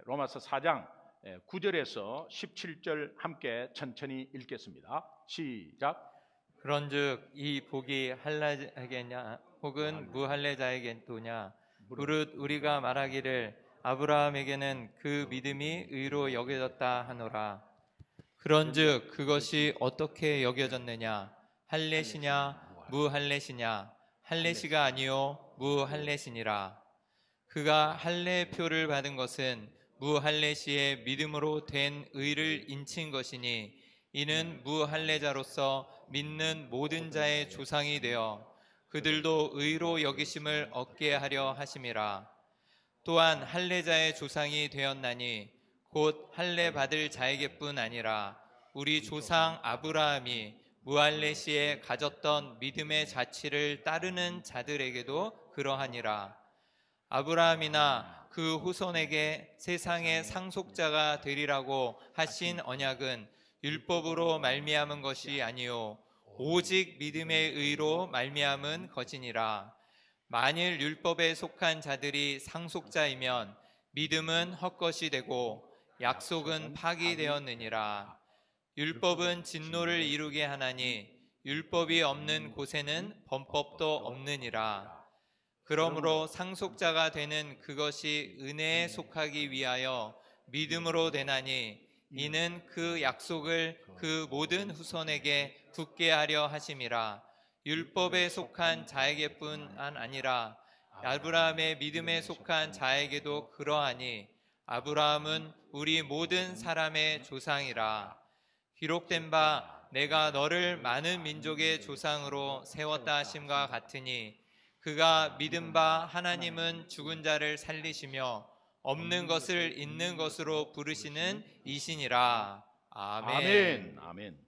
로마서 4장 9절에서 17절 함께 천천히 읽겠습니다. 시작. 그런즉 이 복이 할례자에게냐 혹은 무할례자에게도냐 무릇 우리가 말하기를 아브라함에게는 그 믿음이 의로 여겨졌다 하노라. 그런즉 그것이 어떻게 여겨졌느냐? 할례시냐 무할례시냐? 할례시가 아니요 무할례시니라. 그가 할례표를 받은 것은 무할례시의 믿음으로 된 의를 인친 것이니 이는 무할례자로서 믿는 모든 자의 조상이 되어 그들도 의로 여기심을 얻게 하려 하심이라. 또한 할례자의 조상이 되었나니 곧 할례 받을 자에게뿐 아니라 우리 조상 아브라함이 무할례시에 가졌던 믿음의 자취를 따르는 자들에게도 그러하니라. 아브라함이나 그 후손에게 세상의 상속자가 되리라고 하신 언약은 율법으로 말미암은 것이 아니요 오직 믿음의 의로 말미암은 것이니라. 만일 율법에 속한 자들이 상속자이면 믿음은 헛것이 되고 약속은 파기되었느니라. 율법은 진노를 이루게 하나니 율법이 없는 곳에는 범법도 없느니라. 그러므로 상속자가 되는 그것이 은혜에 속하기 위하여 믿음으로 되나니 이는 그 약속을 그 모든 후손에게 굳게 하려 하심이라. 율법에 속한 자에게뿐 아니라 아브라함의 믿음에 속한 자에게도 그러하니 아브라함은 우리 모든 사람의 조상이라. 기록된 바 내가 너를 많은 민족의 조상으로 세웠다 하심과 같으니 그가 믿은 바 하나님은 죽은 자를 살리시며 없는 것을 있는 것으로 부르시는 이시니라. 아멘. 아멘. 아멘.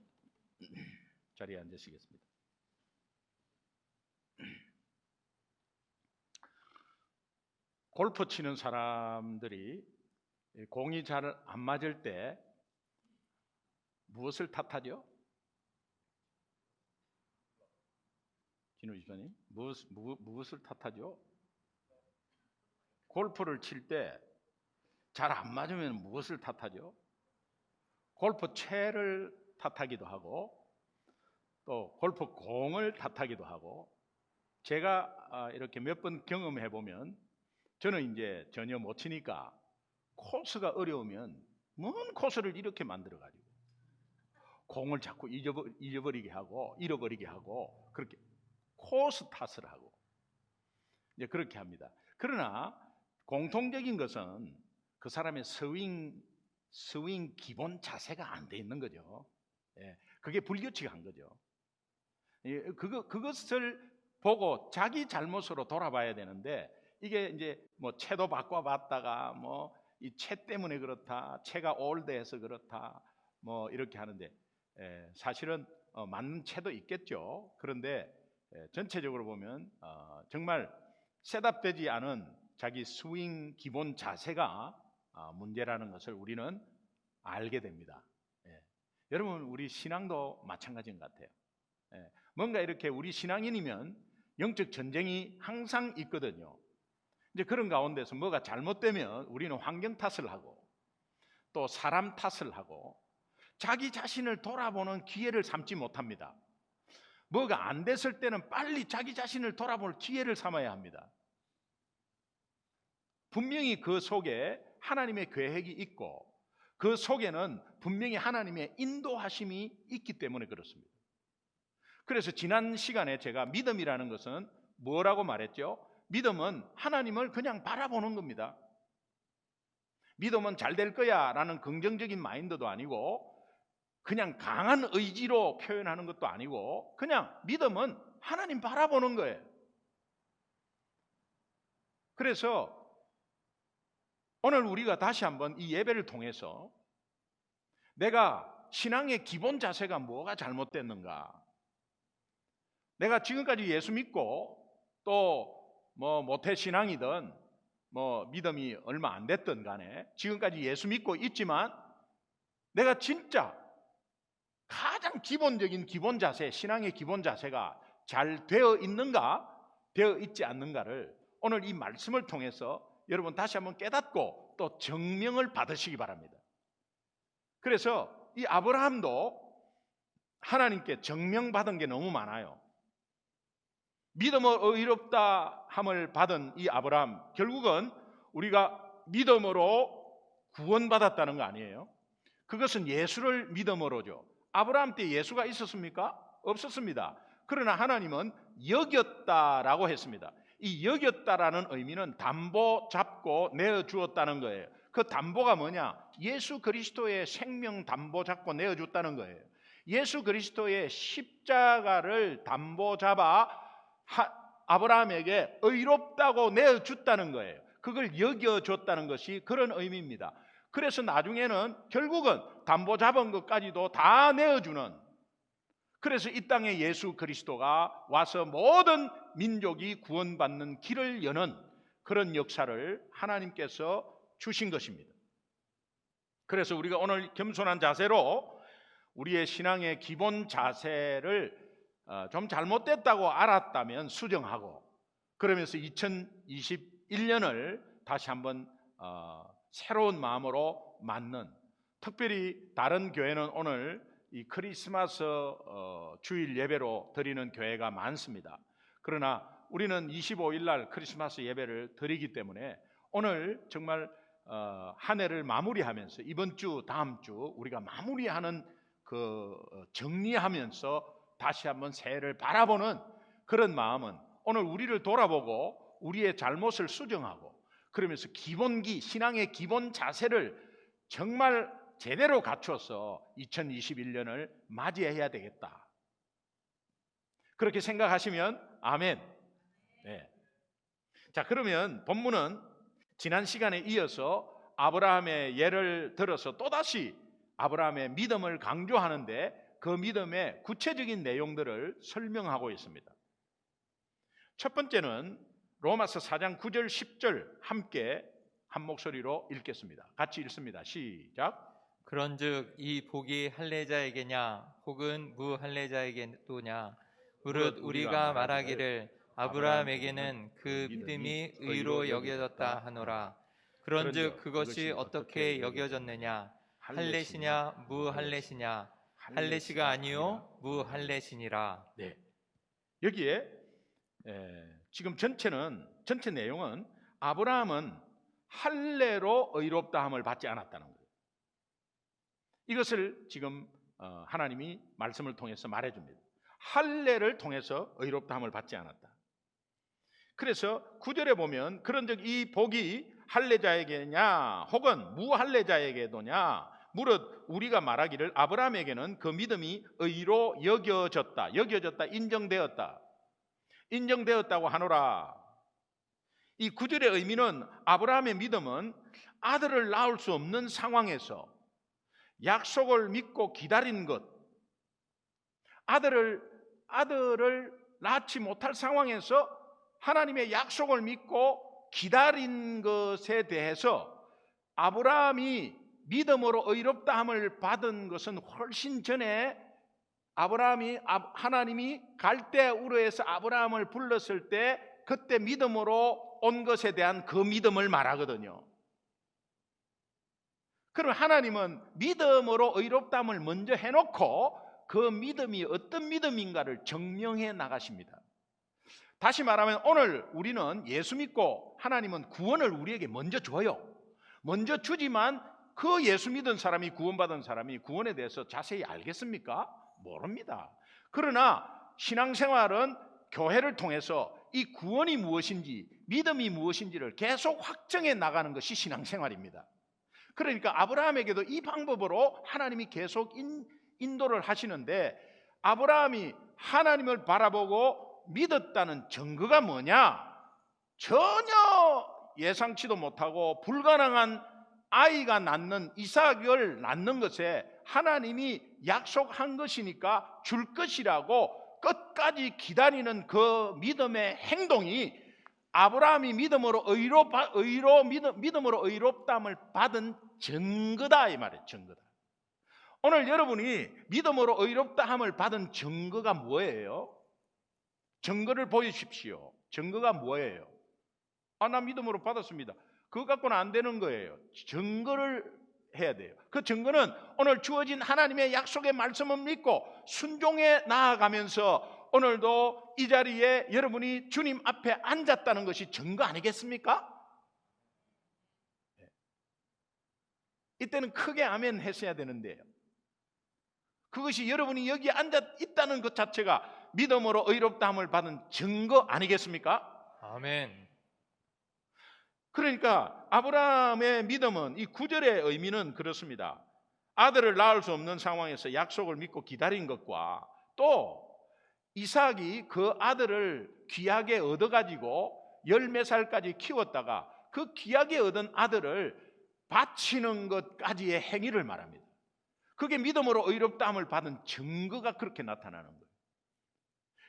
자리에 앉으시겠습니다. 골프 치는 사람들이 공이 잘 안 맞을 때 무엇을 탓하죠? 진우 집사님, 무엇을 탓하죠? 골프를 칠 때 잘 안 맞으면 무엇을 탓하죠? 골프 채를 탓하기도 하고 또 골프 공을 탓하기도 하고 제가 이렇게 몇 번 경험해 보면 저는 이제 전혀 못 치니까 코스가 어려우면 먼 코스를 이렇게 만들어 가지고 공을 자꾸 잃어버리게 하고 그렇게 코스 탓을 하고 이제 그렇게 합니다. 그러나 공통적인 것은 그 사람의 스윙 기본 자세가 안 돼 있는 거죠. 그게 불규칙한 거죠. 그것을 보고 자기 잘못으로 돌아봐야 되는데 이게 이제 뭐 채도 바꿔봤다가 뭐 이 채 때문에 그렇다, 채가 올드해서 그렇다, 뭐 이렇게 하는데 사실은 맞는 채도 있겠죠. 그런데 전체적으로 보면 정말 셋업되지 않은 자기 스윙 기본 자세가 문제라는 것을 우리는 알게 됩니다. 여러분 우리 신앙도 마찬가지인 것 같아요. 뭔가 이렇게 우리 신앙인이면 영적 전쟁이 항상 있거든요. 이제 그런 가운데서 뭐가 잘못되면 우리는 환경 탓을 하고 또 사람 탓을 하고 자기 자신을 돌아보는 기회를 삼지 못합니다. 뭐가 안 됐을 때는 빨리 자기 자신을 돌아볼 기회를 삼아야 합니다. 분명히 그 속에 하나님의 계획이 있고 그 속에는 분명히 하나님의 인도하심이 있기 때문에 그렇습니다. 그래서 지난 시간에 제가 믿음이라는 것은 뭐라고 말했죠? 믿음은 하나님을 그냥 바라보는 겁니다. 믿음은 잘 될 거야 라는 긍정적인 마인드도 아니고 그냥 강한 의지로 표현하는 것도 아니고 그냥 믿음은 하나님 바라보는 거예요. 그래서 오늘 우리가 다시 한번 이 예배를 통해서 내가 신앙의 기본 자세가 뭐가 잘못됐는가, 내가 지금까지 예수 믿고 또 뭐 모태 신앙이든 뭐 믿음이 얼마 안 됐든 간에 지금까지 예수 믿고 있지만 내가 진짜 가장 기본적인 기본 자세, 신앙의 기본 자세가 잘 되어 있는가, 되어 있지 않는가를 오늘 이 말씀을 통해서 여러분 다시 한번 깨닫고 또 증명을 받으시기 바랍니다. 그래서 이 아브라함도 하나님께 증명받은 게 너무 많아요. 믿음으로 의롭다 함을 받은 이 아브라함, 결국은 우리가 믿음으로 구원받았다는 거 아니에요? 그것은 예수를 믿음으로죠. 아브라함 때 예수가 있었습니까? 없었습니다. 그러나 하나님은 여겼다라고 했습니다. 이 여겼다라는 의미는 담보 잡고 내어주었다는 거예요. 그 담보가 뭐냐? 예수 그리스도의 생명 담보 잡고 내어줬다는 거예요. 예수 그리스도의 십자가를 담보 잡아 아브라함에게 의롭다고 내어줬다는 거예요. 그걸 여겨줬다는 것이 그런 의미입니다. 그래서 나중에는 결국은 담보 잡은 것까지도 다 내어주는, 그래서 이 땅에 예수 그리스도가 와서 모든 민족이 구원받는 길을 여는 그런 역사를 하나님께서 주신 것입니다. 그래서 우리가 오늘 겸손한 자세로 우리의 신앙의 기본 자세를 좀 잘못됐다고 알았다면 수정하고, 그러면서 2021년을 다시 한번 새로운 마음으로 맞는, 특별히 다른 교회는 오늘 이 크리스마스 주일 예배로 드리는 교회가 많습니다. 그러나 우리는 25일 날 크리스마스 예배를 드리기 때문에 오늘 정말 한 해를 마무리하면서 이번 주 다음 주 우리가 마무리하는 그 정리하면서 다시 한번 새해를 바라보는 그런 마음은, 오늘 우리를 돌아보고 우리의 잘못을 수정하고, 그러면서 기본기, 신앙의 기본 자세를 정말 제대로 갖춰서 2021년을 맞이해야 되겠다. 그렇게 생각하시면 아멘. 네. 자, 그러면 본문은 지난 시간에 이어서 아브라함의 예를 들어서 또다시 아브라함의 믿음을 강조하는데 그 믿음의 구체적인 내용들을 설명하고 있습니다. 첫 번째는 로마서 4장 9절 10절 함께 한 목소리로 읽겠습니다. 같이 읽습니다. 시작. 그런즉 이 복이 할례자에게냐 혹은 무할례자에게도냐? 무릇 우리가 말하기를 아브라함에게는 그 믿음이 의로 여겨졌다 하노라. 그런즉 그것이 어떻게 여겨졌느냐? 할례시냐 무할례시냐? 할례시가 아니요 무할례시니라. 네. 여기에 지금 전체 내용은 아브라함은 할례로 의롭다함을 받지 않았다는 거예요. 이것을 지금 하나님이 말씀을 통해서 말해줍니다. 할례를 통해서 의롭다함을 받지 않았다. 그래서 9절에 보면 그런즉 이 복이 할례자에게냐 혹은 무할례자에게도냐? 무릇 우리가 말하기를 아브라함에게는 그 믿음이 의로 여겨졌다, 인정되었다고 하노라. 이 9절의 의미는 아브라함의 믿음은 아들을 낳을 수 없는 상황에서 약속을 믿고 기다린 것, 아들을 낳지 못할 상황에서 하나님의 약속을 믿고 기다린 것에 대해서 아브라함이 믿음으로 의롭다함을 받은 것은 훨씬 전에 하나님이 갈대 우르에서 아브라함을 불렀을 때 그때 믿음으로 온 것에 대한 그 믿음을 말하거든요. 그럼 하나님은 믿음으로 의롭다함을 먼저 해놓고 그 믿음이 어떤 믿음인가를 증명해 나가십니다. 다시 말하면 오늘 우리는 예수 믿고 하나님은 구원을 우리에게 먼저 줘요. 먼저 주지만 그 예수 믿은 사람이, 구원받은 사람이 구원에 대해서 자세히 알겠습니까? 모릅니다. 그러나 신앙생활은 교회를 통해서 이 구원이 무엇인지, 믿음이 무엇인지를 계속 확정해 나가는 것이 신앙생활입니다. 그러니까 아브라함에게도 이 방법으로 하나님이 계속 인도를 하시는데, 아브라함이 하나님을 바라보고 믿었다는 증거가 뭐냐? 전혀 예상치도 못하고 불가능한 아이가 낳는 이삭을 낳는 것에 하나님이 약속한 것이니까 줄 것이라고 끝까지 기다리는 그 믿음의 행동이 아브라함이 믿음으로 의롭다함을 받은 증거다, 이 말이에요. 증거다. 오늘 여러분이 믿음으로 의롭다함을 받은 증거가 뭐예요? 증거를 보여주십시오. 증거가 뭐예요? 나 믿음으로 받았습니다. 그거 갖고는 안 되는 거예요. 증거를 해야 돼요. 그 증거는 오늘 주어진 하나님의 약속의 말씀을 믿고 순종해 나아가면서 오늘도 이 자리에 여러분이 주님 앞에 앉았다는 것이 증거 아니겠습니까? 이때는 크게 아멘 했어야 되는데요. 그것이 여러분이 여기 앉아 있다는 것 자체가 믿음으로 의롭다함을 받은 증거 아니겠습니까? 아멘. 그러니까 아브라함의 믿음은 이 9절의 의미는 그렇습니다. 아들을 낳을 수 없는 상황에서 약속을 믿고 기다린 것과 또 이삭이 그 아들을 귀하게 얻어가지고 10몇 살까지 키웠다가 그 귀하게 얻은 아들을 바치는 것까지의 행위를 말합니다. 그게 믿음으로 의롭다함을 받은 증거가 그렇게 나타나는 거예요.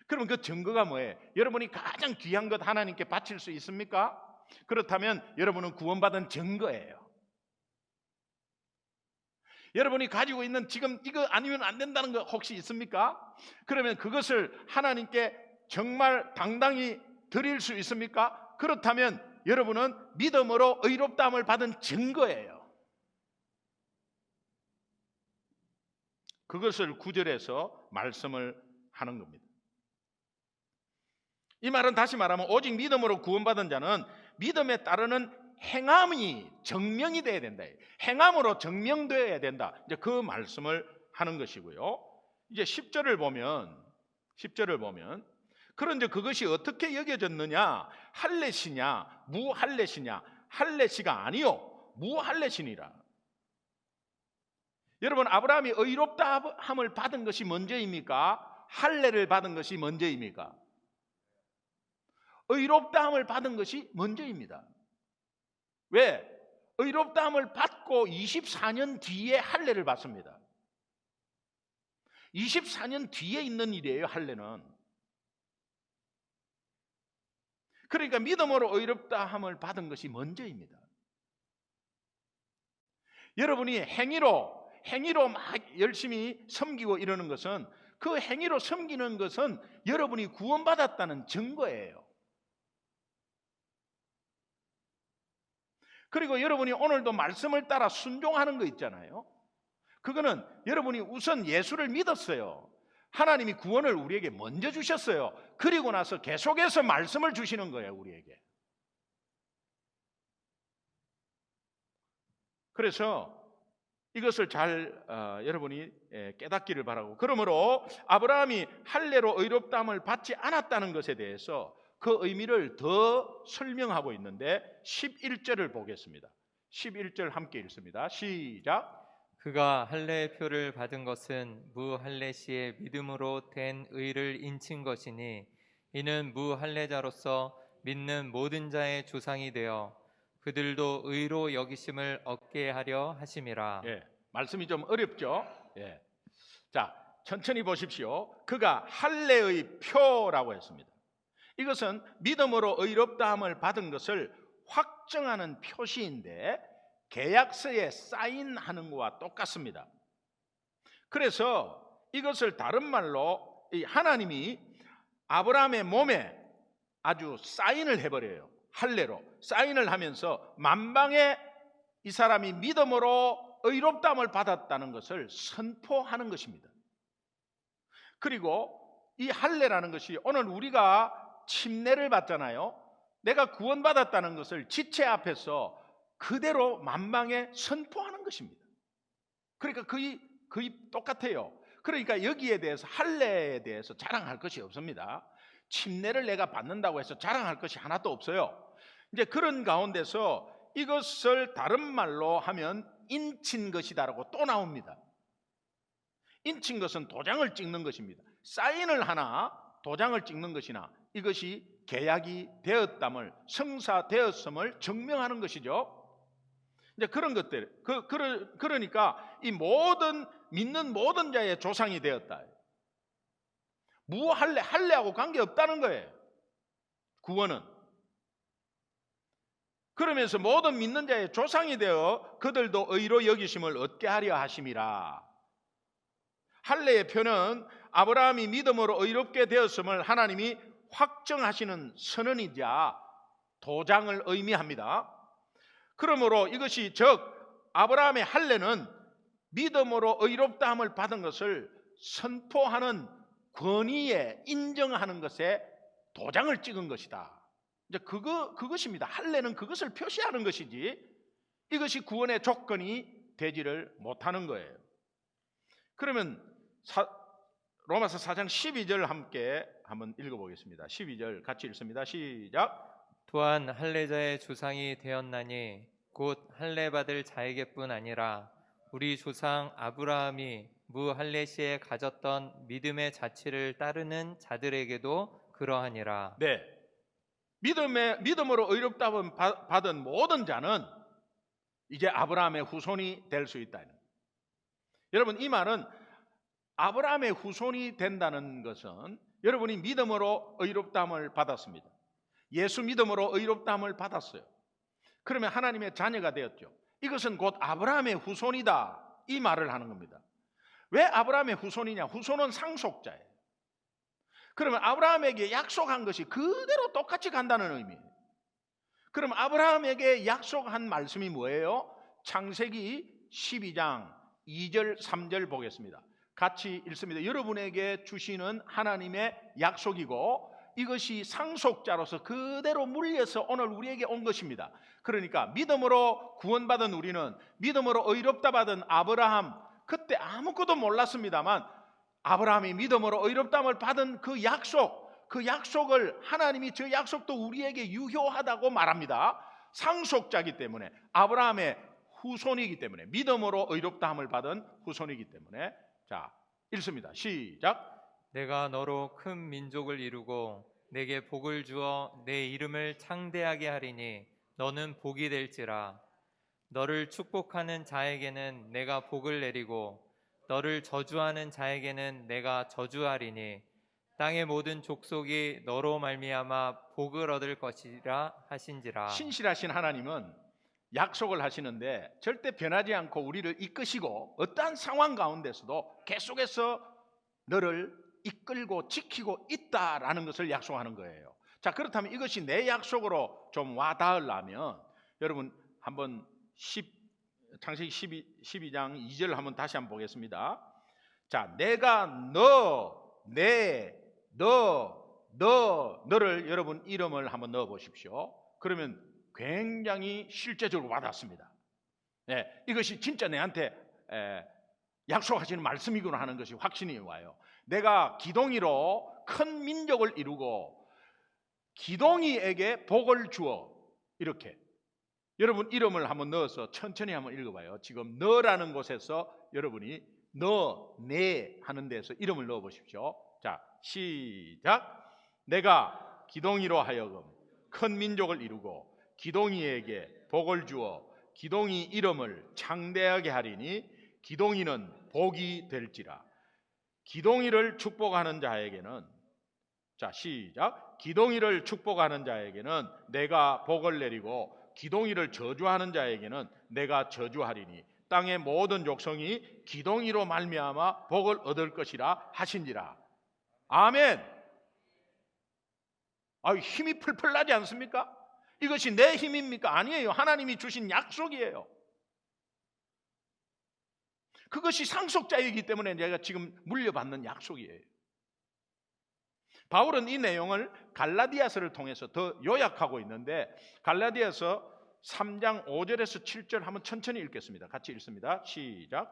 그러면 그 증거가 뭐예요? 여러분이 가장 귀한 것 하나님께 바칠 수 있습니까? 그렇다면 여러분은 구원받은 증거예요. 여러분이 가지고 있는 지금 이거 아니면 안 된다는 거 혹시 있습니까? 그러면 그것을 하나님께 정말 당당히 드릴 수 있습니까? 그렇다면 여러분은 믿음으로 의롭다함을 받은 증거예요. 그것을 9절에서 말씀을 하는 겁니다. 이 말은 다시 말하면 오직 믿음으로 구원받은 자는 믿음에 따르는 행함이 증명이 돼야 된다. 행함으로 증명되어야 된다. 이제 그 말씀을 하는 것이고요. 이제 10절을 보면 그런데 그것이 어떻게 여겨졌느냐? 할례시냐 무할례시냐? 할례시가 아니요 무할례시니라. 여러분, 아브라함이 의롭다함을 받은 것이 먼저입니까? 할례를 받은 것이 먼저입니까? 의롭다함을 받은 것이 먼저입니다. 왜? 의롭다함을 받고 24년 뒤에 할례를 받습니다. 24년 뒤에 있는 일이에요, 할례는. 그러니까 믿음으로 의롭다함을 받은 것이 먼저입니다. 여러분이 행위로 막 열심히 섬기고 이러는 것은, 그 행위로 섬기는 것은 여러분이 구원받았다는 증거예요. 그리고 여러분이 오늘도 말씀을 따라 순종하는 거 있잖아요. 그거는 여러분이 우선 예수를 믿었어요. 하나님이 구원을 우리에게 먼저 주셨어요. 그리고 나서 계속해서 말씀을 주시는 거예요, 우리에게. 그래서 이것을 잘 여러분이 깨닫기를 바라고, 그러므로 아브라함이 할례로 의롭다함을 받지 않았다는 것에 대해서 그 의미를 더 설명하고 있는데 11절을 보겠습니다. 11절 함께 읽습니다. 시작. 그가 할례의 표를 받은 것은 무할례시의 믿음으로 된 의를 인친 것이니 이는 무할례자로서 믿는 모든 자의 조상이 되어 그들도 의로 여기심을 얻게 하려 하심이라. 예, 말씀이 좀 어렵죠? 예. 자, 천천히 보십시오. 그가 할례의 표라고 했습니다. 이것은 믿음으로 의롭다함을 받은 것을 확정하는 표시인데 계약서에 사인하는 것과 똑같습니다. 그래서 이것을 다른 말로 하나님이 아브라함의 몸에 아주 사인을 해버려요. 할례로 사인을 하면서 만방에 이 사람이 믿음으로 의롭다함을 받았다는 것을 선포하는 것입니다. 그리고 이 할례라는 것이 오늘 우리가 침례를 받잖아요. 내가 구원받았다는 것을 지체 앞에서 그대로 만방에 선포하는 것입니다. 그러니까 거의 똑같아요. 그러니까 여기에 대해서, 할례에 대해서 자랑할 것이 없습니다. 침례를 내가 받는다고 해서 자랑할 것이 하나도 없어요. 이제 그런 가운데서 이것을 다른 말로 하면 인친 것이다라고 또 나옵니다. 인친 것은 도장을 찍는 것입니다. 사인을 하나 도장을 찍는 것이나 이것이 계약이 되었담을, 성사되었음을 증명하는 것이죠. 이제 그런 것들, 그러니까 이 모든 믿는 모든 자의 조상이 되었다. 할례하고 관계없다는 거예요, 구원은. 그러면서 모든 믿는 자의 조상이 되어 그들도 의로 여기심을 얻게 하려 하심이라. 할례의 표는 아브라함이 믿음으로 의롭게 되었음을 하나님이 확정하시는 선언이자 도장을 의미합니다. 그러므로 이것이 즉 아브라함의 할례는 믿음으로 의롭다함을 받은 것을 선포하는 권위에 인정하는 것에 도장을 찍은 것이다. 이제 그것입니다. 할례는 그것을 표시하는 것이지 이것이 구원의 조건이 되지를 못하는 거예요. 그러면 로마서 4장 12절 함께 한번 읽어보겠습니다. 12절 같이 읽습니다. 시작. 또한 할례자의 조상이 되었나니 곧 할례 받을 자에게뿐 아니라 우리 조상 아브라함이 무할례 시에 가졌던 믿음의 자취를 따르는 자들에게도 그러하니라. 네, 믿음으로 의롭다함을 받은 모든 자는 이제 아브라함의 후손이 될 수 있다. 여러분, 이 말은 아브라함의 후손이 된다는 것은 여러분이 믿음으로 의롭다함을 받았습니다. 예수 믿음으로 의롭다함을 받았어요. 그러면 하나님의 자녀가 되었죠. 이것은 곧 아브라함의 후손이다, 이 말을 하는 겁니다. 왜 아브라함의 후손이냐? 후손은 상속자예요. 그러면 아브라함에게 약속한 것이 그대로 똑같이 간다는 의미예요. 그럼 아브라함에게 약속한 말씀이 뭐예요? 창세기 12장 2절 3절 보겠습니다. 같이 읽습니다. 여러분에게 주시는 하나님의 약속이고 이것이 상속자로서 그대로 물려서 오늘 우리에게 온 것입니다. 그러니까 믿음으로 구원받은 우리는 믿음으로 의롭다 받은 아브라함, 그때 아무것도 몰랐습니다만 아브라함이 믿음으로 의롭다함을 받은 그 약속을 하나님이 저 약속도 우리에게 유효하다고 말합니다. 상속자이기 때문에, 아브라함의 후손이기 때문에, 믿음으로 의롭다함을 받은 후손이기 때문에. 자, 읽습니다. 시작. 내가 너로 큰 민족을 이루고 내게 복을 주어 내 이름을 창대하게 하리니 너는 복이 될지라. 너를 축복하는 자에게는 내가 복을 내리고 너를 저주하는 자에게는 내가 저주하리니 땅의 모든 족속이 너로 말미암아 복을 얻을 것이라 하신지라. 신실하신 하나님은 약속을 하시는데 절대 변하지 않고 우리를 이끄시고 어떠한 상황 가운데서도 계속해서 너를 이끌고 지키고 있다라는 것을 약속하는 거예요. 자, 그렇다면 이것이 내 약속으로 좀 와닿으려면 여러분 한번 창세기 12장 2절 한번 다시 한번 보겠습니다. 자, 내가 너를 여러분 이름을 한번 넣어 보십시오. 그러면 굉장히 실제적으로 와닿습니다. 네, 이것이 진짜 내한테 약속하시는 말씀이구나 하는 것이 확신이 와요. 내가 기동이로 큰 민족을 이루고 기동이에게 복을 주어, 이렇게 여러분 이름을 한번 넣어서 천천히 한번 읽어봐요. 지금 너라는 곳에서 여러분이 내 하는 데서 이름을 넣어 보십시오. 자, 시작. 내가 기동이로 하여금 큰 민족을 이루고 기동이에게 복을 주어 기동이 이름을 창대하게 하리니 기동이는 복이 될지라. 기동이를 축복하는 자에게는, 자 시작, 기동이를 축복하는 자에게는 내가 복을 내리고 기동이를 저주하는 자에게는 내가 저주하리니 땅의 모든 족성이 기동이로 말미암아 복을 얻을 것이라 하신지라. 아멘. 힘이 풀풀 나지 않습니까? 이것이 내 힘입니까? 아니에요. 하나님이 주신 약속이에요. 그것이 상속자이기 때문에 내가 지금 물려받는 약속이에요. 바울은 이 내용을 갈라디아서를 통해서 더 요약하고 있는데 갈라디아서 3장 5절에서 7절 한번 천천히 읽겠습니다. 같이 읽습니다. 시작.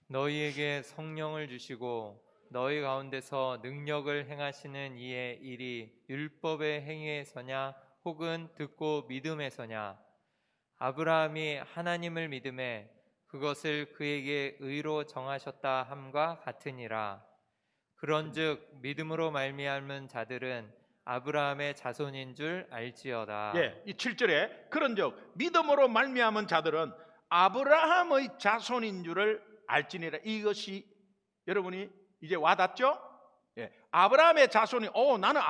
너희에게 성령을 주시고 너희 가운데서 능력을 행하시는 이의 일이 율법의 행위에서냐 혹은 듣고 믿음에서냐. 아브라함이 하나님을 믿음에 그것을 그에게 의로 정하셨다 함과 같으니라. 그런즉 믿음으로 말미암은 자들은 아브라함의 자손인 줄 알지어다. 예, 이 7절에 그런즉 믿음으로 말미암은 자들은 아브라함의 자손인 줄을 알지니라. 이것이 여러분이 이제 와닿죠? 예, 아브라함의 자손이 나는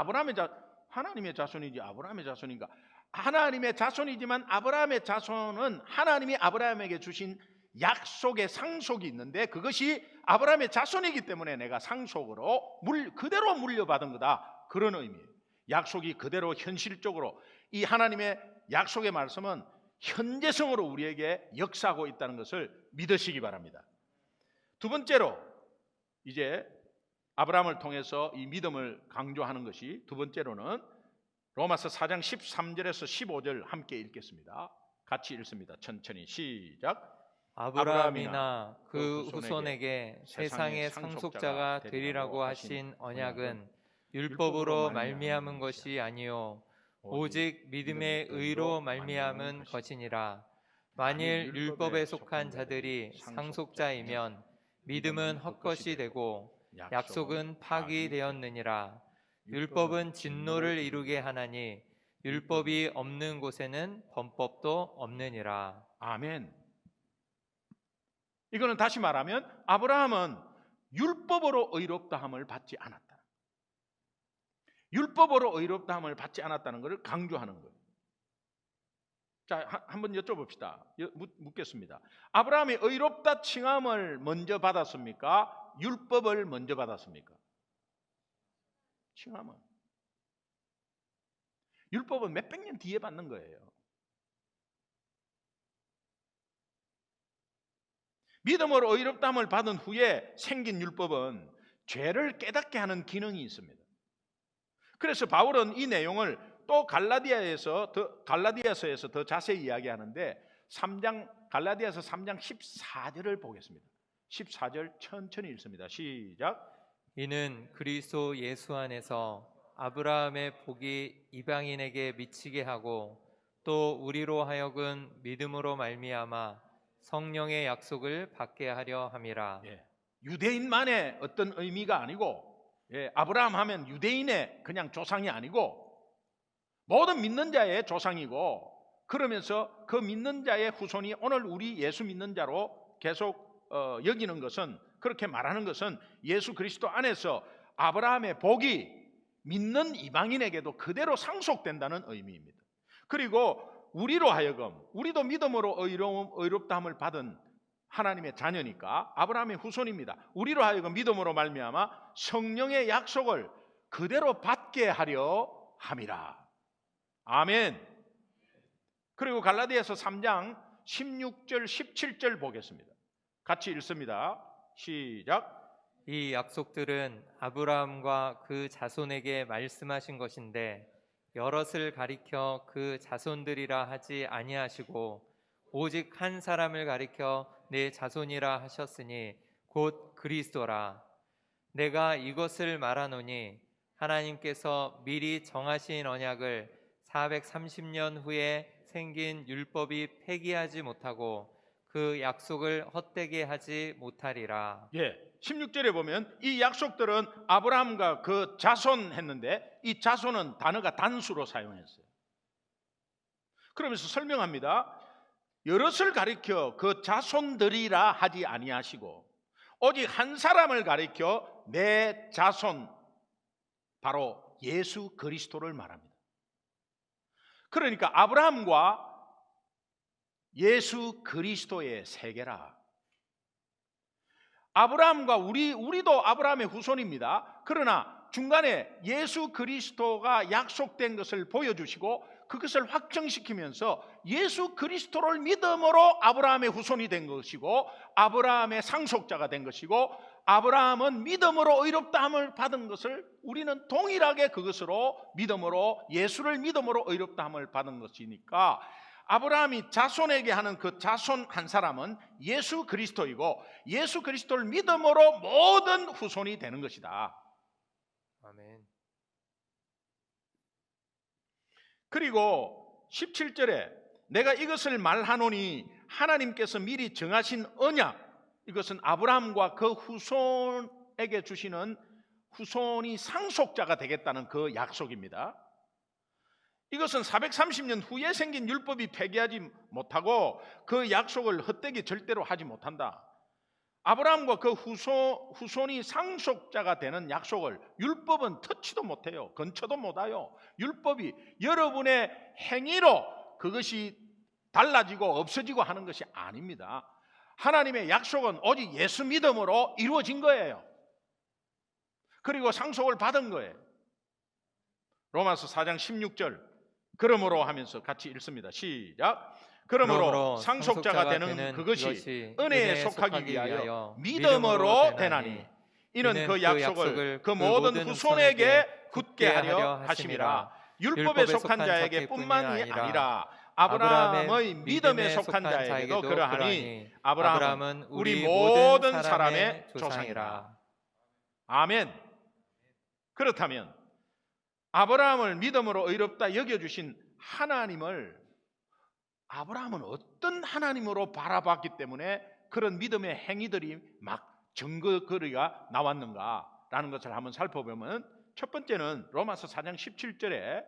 하나님의 자손이지 아브라함의 자손인가? 하나님의 자손이지만 아브라함의 자손은 하나님이 아브라함에게 주신 약속의 상속이 있는데 그것이 아브라함의 자손이기 때문에 내가 상속으로 그대로 물려받은 거다, 그런 의미예요. 약속이 그대로 현실적으로 이 하나님의 약속의 말씀은 현재성으로 우리에게 역사하고 있다는 것을 믿으시기 바랍니다. 두 번째로 이제 아브라함을 통해서 이 믿음을 강조하는 것이, 두 번째로는 로마서 4장 13절에서 15절 함께 읽겠습니다. 같이 읽습니다. 천천히 시작. 아브라함이나 그 후손에게 세상의 상속자가 되리라고 하신 언약은 율법으로 말미암은 것이 아니요 오직 믿음의 의로 말미암은 것이니라. 만일 율법에 속한 자들이 상속자이면 믿음은 헛것이 되고 약속은 파기되었느니라. 율법은 진노를 이루게 하나니 율법이 없는 곳에는 범법도 없느니라. 아멘. 이거는 다시 말하면 아브라함은 율법으로 의롭다함을 받지 않았다. 율법으로 의롭다함을 받지 않았다는 것을 강조하는 거예요. 자, 한번 여쭤봅시다. 묻겠습니다. 아브라함이 의롭다 칭함을 먼저 받았습니까? 율법을 먼저 받았습니까? 칭함은. 율법은 몇백 년 뒤에 받는 거예요. 믿음으로 의롭다함을 받은 후에 생긴 율법은 죄를 깨닫게 하는 기능이 있습니다. 그래서 바울은 이 내용을 또 갈라디아서에서 더 자세히 이야기하는데 갈라디아서 3장 14절을 보겠습니다. 14절 천천히 읽습니다. 시작. 이는 그리스도 예수 안에서 아브라함의 복이 이방인에게 미치게 하고 또 우리로 하여금 믿음으로 말미암아 성령의 약속을 받게 하려 함이라. 유대인만의 어떤 의미가 아니고, 아브라함 하면 유대인의 그냥 조상이 아니고 모든 믿는 자의 조상이고, 그러면서 그 믿는 자의 후손이 오늘 우리 예수 믿는 자로 계속 여기는 것은, 그렇게 말하는 것은 예수 그리스도 안에서 아브라함의 복이 믿는 이방인에게도 그대로 상속된다는 의미입니다. 그리고 우리로 하여금, 우리도 믿음으로 의롭다함을 받은 하나님의 자녀니까 아브라함의 후손입니다. 우리로 하여금 믿음으로 말미암아 성령의 약속을 그대로 받게 하려 함이라. 아멘. 그리고 갈라디아서 3장 16절 17절 보겠습니다. 같이 읽습니다. 시작. 이 약속들은 아브라함과 그 자손에게 말씀하신 것인데 여럿을 가리켜 그 자손들이라 하지 아니하시고 오직 한 사람을 가리켜 내 자손이라 하셨으니 곧 그리스도라. 내가 이것을 말하노니 하나님께서 미리 정하신 언약을 430년 후에 생긴 율법이 폐기하지 못하고 그 약속을 헛되게 하지 못하리라. 16절에 보면 이 약속들은 아브라함과 그 자손 했는데, 이 자손은 단어가 단수로 사용했어요. 그러면서 설명합니다. 여럿을 가리켜 그 자손들이라 하지 아니하시고 오직 한 사람을 가리켜 내 자손, 바로 예수 그리스도를 말합니다. 그러니까 아브라함과 예수 그리스도의 세계라. 아브라함과 우리도 아브라함의 후손입니다. 그러나 중간에 예수 그리스도가 약속된 것을 보여주시고 그것을 확정시키면서 예수 그리스도를 믿음으로 아브라함의 후손이 된 것이고 아브라함의 상속자가 된 것이고 아브라함은 믿음으로 의롭다함을 받은 것을 우리는 동일하게 그것으로 믿음으로 예수를 믿음으로 의롭다함을 받은 것이니까 아브라함이 자손에게 하는 그 자손 한 사람은 예수 그리스도이고 예수 그리스도를 믿음으로 모든 후손이 되는 것이다. 아멘. 그리고 17절에 내가 이것을 말하노니 하나님께서 미리 정하신 언약, 이것은 아브라함과 그 후손에게 주시는 후손이 상속자가 되겠다는 그 약속입니다. 이것은 430년 후에 생긴 율법이 폐기하지 못하고 그 약속을 헛되게 절대로 하지 못한다. 아브라함과 그 후손이 상속자가 되는 약속을 율법은 터치도 못해요. 건쳐도 못해요. 율법이 여러분의 행위로 그것이 달라지고 없어지고 하는 것이 아닙니다. 하나님의 약속은 오직 예수 믿음으로 이루어진 거예요. 그리고 상속을 받은 거예요. 로마서 4장 16절 그러므로 하면서 같이 읽습니다. 시작. 그러므로 상속자가 되는 그것이 은혜에 속하기 위하여 믿음으로 되나니 이는 그 약속을 그 모든 후손에게 굳게 하려 하심이라. 율법에 속한 자에게 뿐만이 아니라 아브라함의 믿음에 속한 자에게도 그러하니 아브라함은 우리 모든 사람의 조상이라. 아멘. 그렇다면 아브라함을 믿음으로 의롭다 여겨주신 하나님을 아브라함은 어떤 하나님으로 바라봤기 때문에 그런 믿음의 행위들이 막 증거거리가 나왔는가라는 것을 한번 살펴보면, 첫 번째는 로마서 4장 17절에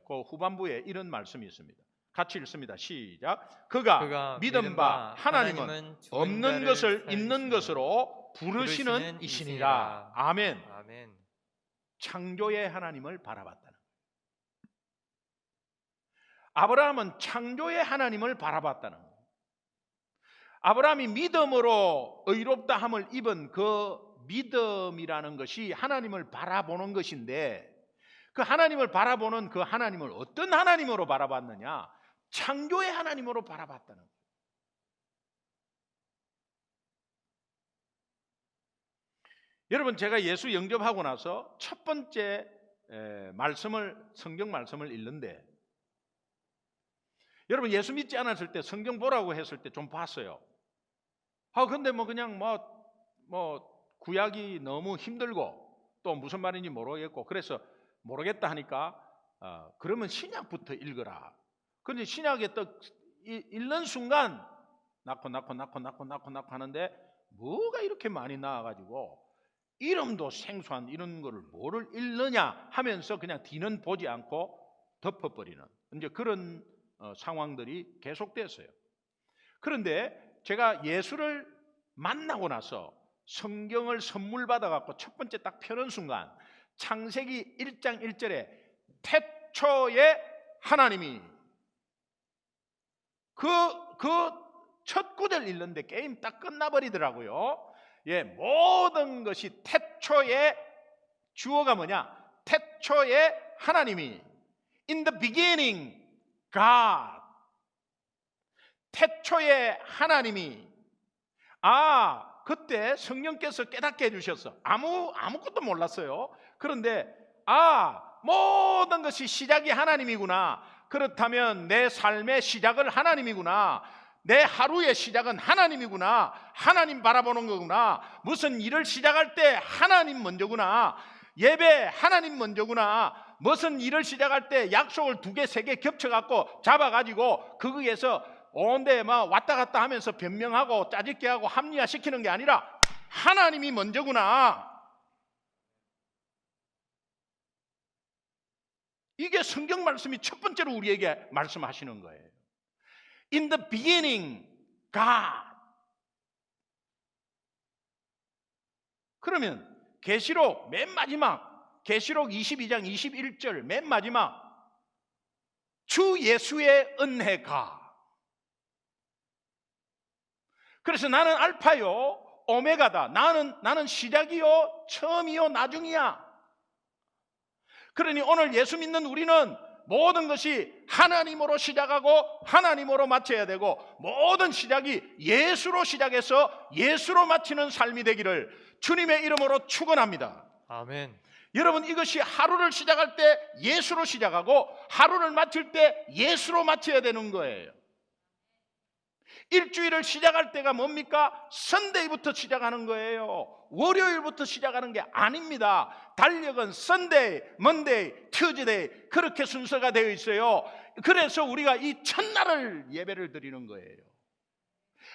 그 후반부에 이런 말씀이 있습니다. 같이 읽습니다. 시작. 그가 믿은 바 하나님은 없는 것을 있는 것으로 부르시는 이시니라. 아멘. 아멘. 창조의 하나님을 바라봤다는 거예요. 아브라함은 창조의 하나님을 바라봤다는 거예요. 아브라함이 믿음으로 의롭다 함을 입은 그 믿음이라는 것이 하나님을 바라보는 것인데, 그 하나님을 바라보는 그 하나님을 어떤 하나님으로 바라봤느냐? 창조의 하나님으로 바라봤다는 거예요. 여러분, 제가 예수 영접하고 나서 첫 번째 성경 말씀을 읽는데, 여러분 예수 믿지 않았을 때 성경 보라고 했을 때 좀 봤어요. 근데 그냥 구약이 너무 힘들고 또 무슨 말인지 모르겠고, 그래서 모르겠다 하니까 그러면 신약부터 읽어라. 근데 신약에 또 읽는 순간 낳고 하는데 뭐가 이렇게 많이 나와가지고 이름도 생소한 이런 거를 뭐를 읽느냐 하면서 그냥 뒤는 보지 않고 덮어버리는 이제 그런 상황들이 계속됐어요. 그런데 제가 예수를 만나고 나서 성경을 선물 받아갖고 첫 번째 딱 펴는 순간 창세기 1장 1절에 태초에 하나님이 그 첫 구절 읽는데 게임 딱 끝나버리더라고요. 모든 것이 태초에, 주어가 뭐냐? 태초에 하나님이 In the beginning God. 태초에 하나님이, 그때 성령께서 깨닫게 해주셨어. 아무것도 몰랐어요. 그런데 모든 것이 시작이 하나님이구나. 그렇다면 내 삶의 시작을 하나님이구나. 내 하루의 시작은 하나님이구나. 하나님 바라보는 거구나. 무슨 일을 시작할 때 하나님 먼저구나. 예배 하나님 먼저구나. 무슨 일을 시작할 때 약속을 2개 3개 겹쳐갖고 잡아가지고 거기에서 온데 막 왔다 갔다 하면서 변명하고 짜집게 하고 합리화시키는 게 아니라 하나님이 먼저구나. 이게 성경 말씀이 첫 번째로 우리에게 말씀하시는 거예요. In the beginning, God. 그러면 계시록 맨 마지막, 계시록 22장 21절 맨 마지막, 주 예수의 은혜가. 그래서 나는 알파요 오메가다. 나는 시작이요 처음이요 나중이야. 그러니 오늘 예수 믿는 우리는 모든 것이 하나님으로 시작하고 하나님으로 마쳐야 되고, 모든 시작이 예수로 시작해서 예수로 마치는 삶이 되기를 주님의 이름으로 축원합니다. 아멘. 여러분, 이것이 하루를 시작할 때 예수로 시작하고 하루를 마칠 때 예수로 마쳐야 되는 거예요. 일주일을 시작할 때가 뭡니까? 선데이부터 시작하는 거예요. 월요일부터 시작하는 게 아닙니다. 달력은 선데이, 먼데이, 튜즈데이 그렇게 순서가 되어 있어요. 그래서 우리가 이 첫날을 예배를 드리는 거예요.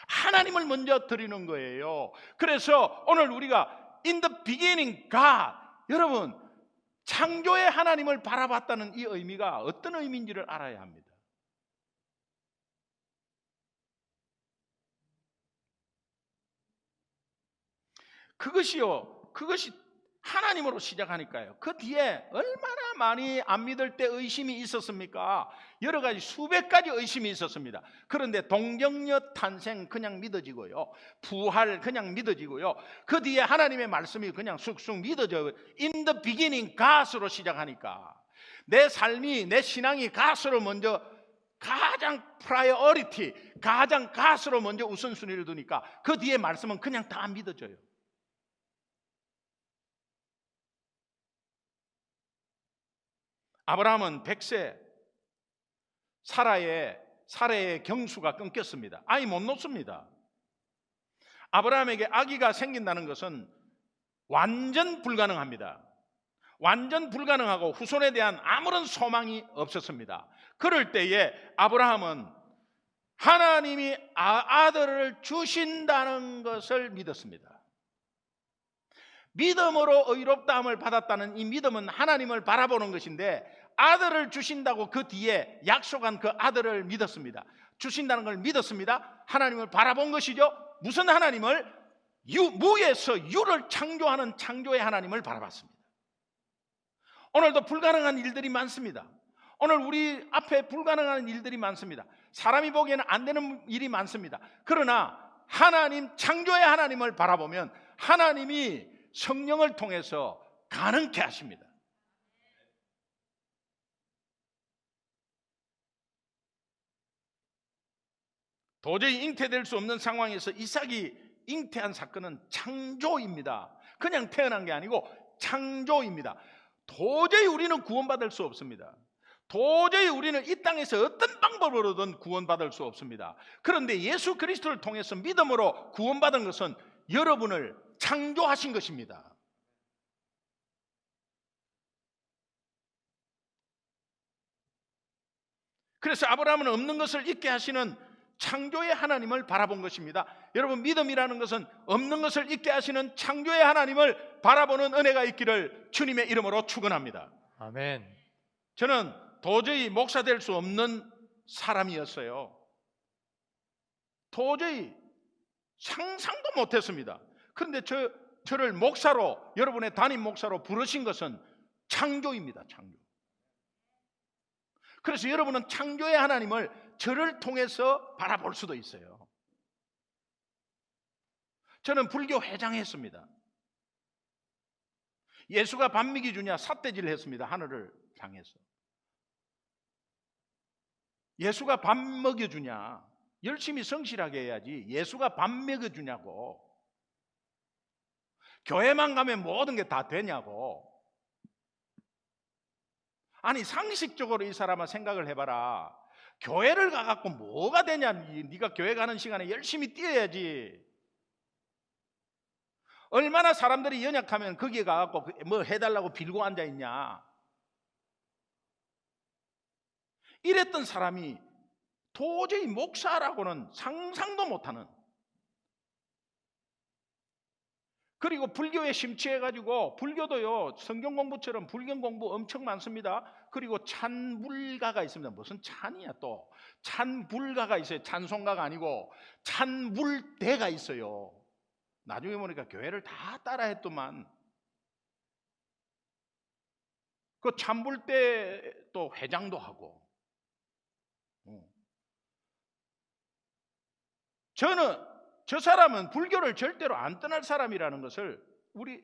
하나님을 먼저 드리는 거예요. 그래서 오늘 우리가 In the beginning God, 여러분 창조의 하나님을 바라봤다는 이 의미가 어떤 의미인지를 알아야 합니다. 그것이 하나님으로 시작하니까요. 그 뒤에 얼마나 많이 안 믿을 때 의심이 있었습니까? 여러 가지 수백 가지 의심이 있었습니다. 그런데 동정녀 탄생 그냥 믿어지고요. 부활 그냥 믿어지고요. 그 뒤에 하나님의 말씀이 그냥 쑥쑥 믿어져요. In the beginning God으로 시작하니까 내 삶이, 내 신앙이 가스로 먼저 가장 프라이어리티, 가장 가스로 먼저 우선순위를 두니까 그 뒤에 말씀은 그냥 다 믿어져요. 아브라함은 100세, 사라의 경수가 끊겼습니다. 아이 못 놓습니다. 아브라함에게 아기가 생긴다는 것은 완전 불가능합니다. 완전 불가능하고 후손에 대한 아무런 소망이 없었습니다. 그럴 때에 아브라함은 하나님이 아들을 주신다는 것을 믿었습니다. 믿음으로 의롭다함을 받았다는 이 믿음은 하나님을 바라보는 것인데, 아들을 주신다고 그 뒤에 약속한 그 아들을 믿었습니다. 주신다는 걸 믿었습니다. 하나님을 바라본 것이죠. 무슨 하나님을? 무에서 유를 창조하는 창조의 하나님을 바라봤습니다. 오늘도 불가능한 일들이 많습니다. 오늘 우리 앞에 불가능한 일들이 많습니다. 사람이 보기에는 안 되는 일이 많습니다. 그러나 하나님, 창조의 하나님을 바라보면 하나님이 성령을 통해서 가능케 하십니다. 도저히 잉태될 수 없는 상황에서 이삭이 잉태한 사건은 창조입니다. 그냥 태어난 게 아니고 창조입니다. 도저히 우리는 구원받을 수 없습니다. 도저히 우리는 이 땅에서 어떤 방법으로든 구원받을 수 없습니다. 그런데 예수 그리스도를 통해서 믿음으로 구원받은 것은 여러분을 창조하신 것입니다. 그래서 아브라함은 없는 것을 있게 하시는 창조의 하나님을 바라본 것입니다. 여러분, 믿음이라는 것은 없는 것을 있게 하시는 창조의 하나님을 바라보는 은혜가 있기를 주님의 이름으로 축원합니다. 아멘. 저는 도저히 목사 될 수 없는 사람이었어요. 도저히 상상도 못했습니다. 그런데 저를 목사로, 여러분의 담임 목사로 부르신 것은 창조입니다. 창조. 그래서 여러분은 창조의 하나님을 저를 통해서 바라볼 수도 있어요. 저는 불교 회장했습니다. 예수가 밥 먹이 주냐 삿대질 했습니다. 하늘을 향해서. 예수가 밥 먹여주냐, 열심히 성실하게 해야지 예수가 밥 먹여주냐고, 교회만 가면 모든 게 다 되냐고. 아니, 상식적으로 이 사람아 생각을 해봐라. 교회를 가갖고 뭐가 되냐. 네가 교회 가는 시간에 열심히 뛰어야지. 얼마나 사람들이 연약하면 거기에 가갖고 뭐 해달라고 빌고 앉아있냐. 이랬던 사람이 도저히 목사라고는 상상도 못하는, 그리고 불교에 심취해가지고, 불교도요 성경 공부처럼 불경 공부 엄청 많습니다. 그리고 찬불가가 있습니다. 무슨 찬이야 또. 찬불가가 있어요. 찬송가가 아니고 찬불대가 있어요. 나중에 보니까 교회를 다 따라했더만. 그 찬불대 또 회장도 하고. 저 사람은 불교를 절대로 안 떠날 사람이라는 것을 우리